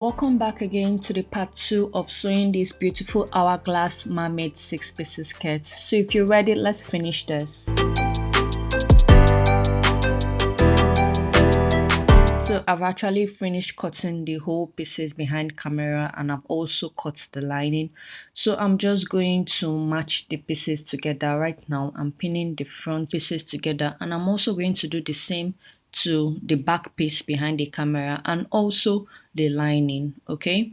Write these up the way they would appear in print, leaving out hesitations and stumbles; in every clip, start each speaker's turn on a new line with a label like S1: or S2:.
S1: Welcome back again to the part 2 of sewing this beautiful hourglass mermaid 6 pieces skirt. So if you're ready, let's finish this. So I've actually finished cutting the whole pieces behind camera, and I've also cut the lining. So I'm just going to match the pieces together. Right now I'm pinning the front pieces together, and I'm also going to do the same to the back piece behind the camera and also the lining. Okay,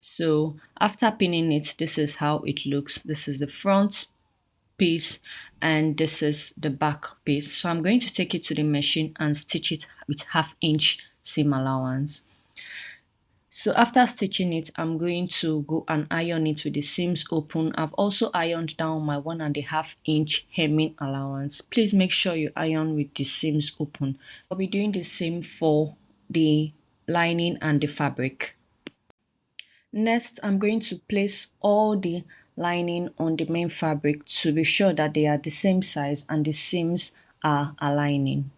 S1: so after pinning it, this is how it looks. This is the front piece and this is the back piece. So I'm going to take it to the machine and stitch it with 1/2 inch seam allowance. So after stitching it, I'm going to go and iron it with the seams open. I've also ironed down my 1.5 inch hemming allowance. Please make sure you iron with the seams open. I'll be doing the same for the lining and the fabric. Next, I'm going to place all the lining on the main fabric to be sure that they are the same size and the seams are aligning.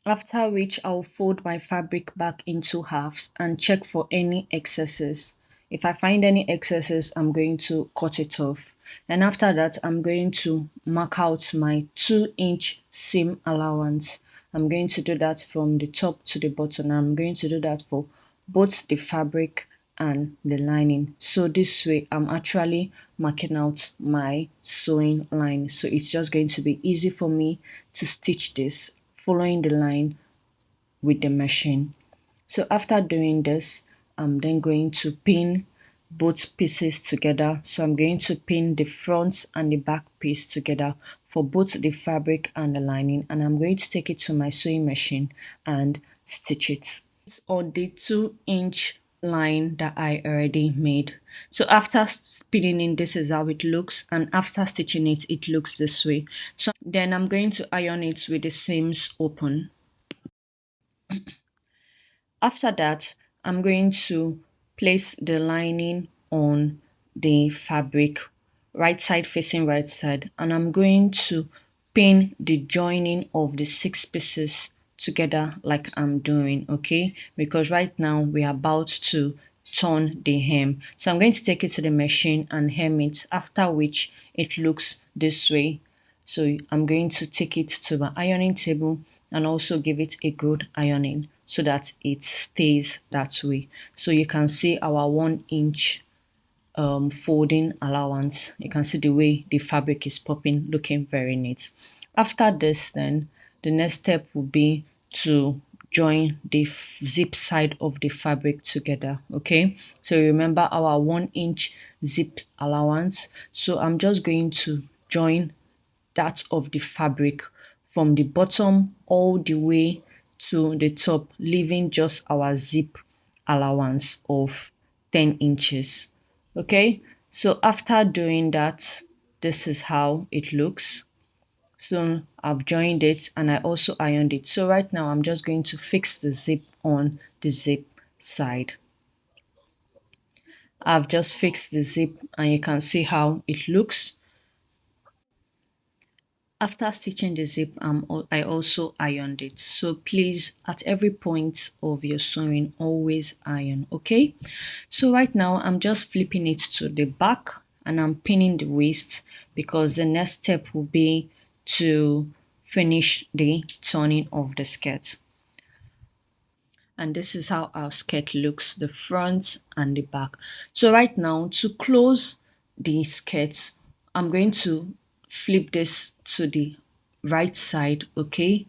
S1: After which, I'll fold my fabric back into halves and check for any excesses. If I find any excesses, I'm going to cut it off. And after that, I'm going to mark out my 2-inch seam allowance. I'm going to do that from the top to the bottom. I'm going to do that for both the fabric and the lining. So this way, I'm actually marking out my sewing line. So it's just going to be easy for me to stitch this following the line with the machine. So after doing this, I'm then going to pin both pieces together. So I'm going to pin the front and the back piece together for both the fabric and the lining, and I'm going to take it to my sewing machine and stitch it on the 2-inch line that I already made. So after pinning in, this is how it looks, and after stitching it, it looks this way. So then I'm going to iron it with the seams open. After that, I'm going to place the lining on the fabric, right side facing right side, and I'm going to pin the joining of the 6 pieces together like I'm doing, okay? Because right now we're about to turn the hem. So I'm going to take it to the machine and hem it, after which it looks this way. So I'm going to take it to my ironing table and also give it a good ironing so that it stays that way. So you can see our 1-inch folding allowance. You can see the way the fabric is popping, looking very neat. After this, then the next step will be to join the zip side of the fabric together. Okay, so remember our 1-inch zip allowance. So I'm just going to join that of the fabric from the bottom all the way to the top, leaving just our zip allowance of 10 inches. Okay, so after doing that, this is how it looks. So I've joined it and I also ironed it. So right now I'm just going to fix the zip on the zip side. I've just fixed the zip and you can see how it looks. After stitching the zip, I also ironed it. So please, at every point of your sewing, always iron, okay? So right now, I'm just flipping it to the back and I'm pinning the waist because the next step will be to finish the turning of the skirt. And this is how our skirt looks, the front and the back. So right now, to close the skirt, I'm going to flip this to the right side, okay?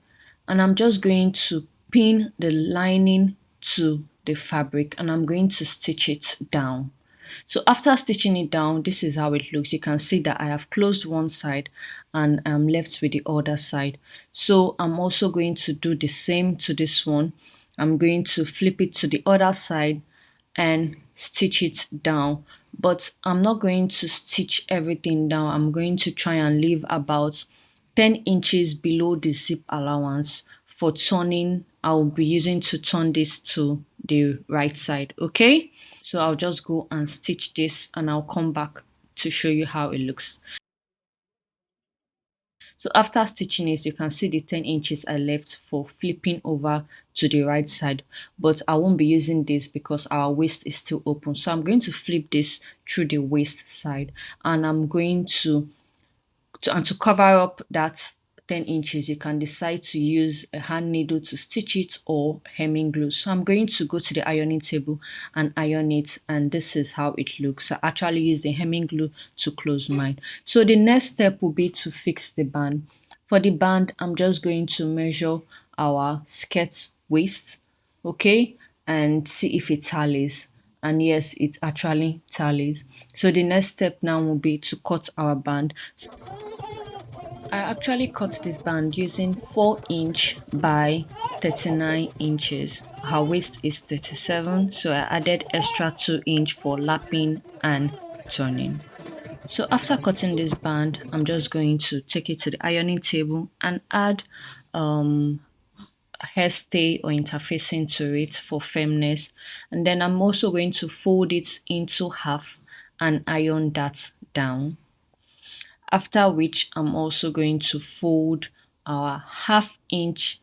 S1: And I'm just going to pin the lining to the fabric and I'm going to stitch it down. So after stitching it down, this is how it looks. You can see that I have closed one side and I'm left with the other side. So I'm also going to do the same to this one. I'm going to flip it to the other side and stitch it down. But I'm not going to stitch everything down. I'm going to try and leave about 10 inches below the zip allowance for turning. I'll be using to turn this to the right side, okay? So I'll just go and stitch this and I'll come back to show you how it looks. So after stitching it, you can see the 10 inches I left for flipping over to the right side, but I won't be using this because our waist is still open. So I'm going to flip this through the waist side, and I'm going to cover up that 10 inches, you can decide to use a hand needle to stitch it or hemming glue. So I'm going to go to the ironing table and iron it, and this is how it looks. I actually use the hemming glue to close mine. So the next step will be to fix the band. For the band, I'm just going to measure our skirt waist, okay, and see if it tallies. And yes, it actually tallies. So the next step now will be to cut our band. I actually cut this band using 4" by 39". Her waist is 37, so I added extra 2" for lapping and turning. So after cutting this band, I'm just going to take it to the ironing table and add a hairstay or interfacing to it for firmness. And then I'm also going to fold it into half and iron that down. After which I'm also going to fold our ½ inch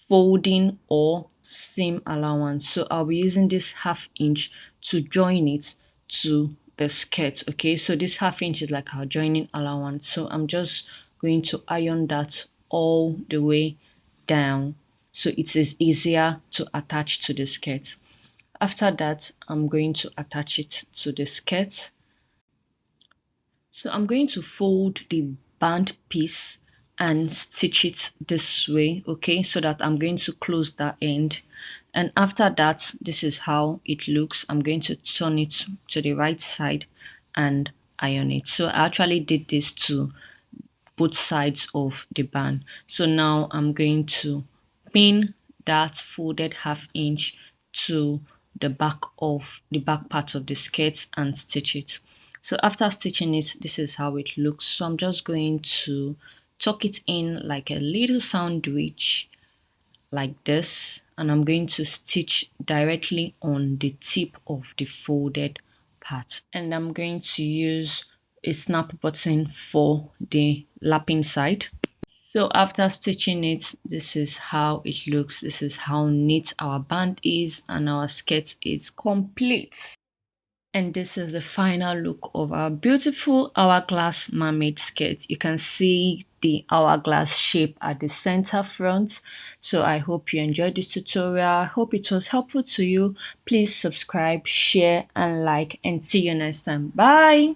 S1: folding or seam allowance. So I'll be using this ½ inch to join it to the skirt. Okay, so this ½ inch is like our joining allowance. So I'm just going to iron that all the way down so it is easier to attach to the skirt. After that, I'm going to attach it to the skirt. So I'm going to fold the band piece and stitch it this way, okay, so that I'm going to close that end. And after that, this is how it looks. I'm going to turn it to the right side and iron it. So I actually did this to both sides of the band. So now I'm going to pin that folded ½ inch to the back part of the skirt and stitch it. So after stitching it, this is how it looks. So I'm just going to tuck it in like a little sandwich like this, and I'm going to stitch directly on the tip of the folded part, and I'm going to use a snap button for the lapping side. So after stitching it, this is how it looks. This is how neat our band is, and our skirt is complete. And this is the final look of our beautiful hourglass mermaid skirt. You can see the hourglass shape at the center front. So I hope you enjoyed this tutorial. I hope it was helpful to you. Please subscribe, share, and like, and see you next time. Bye.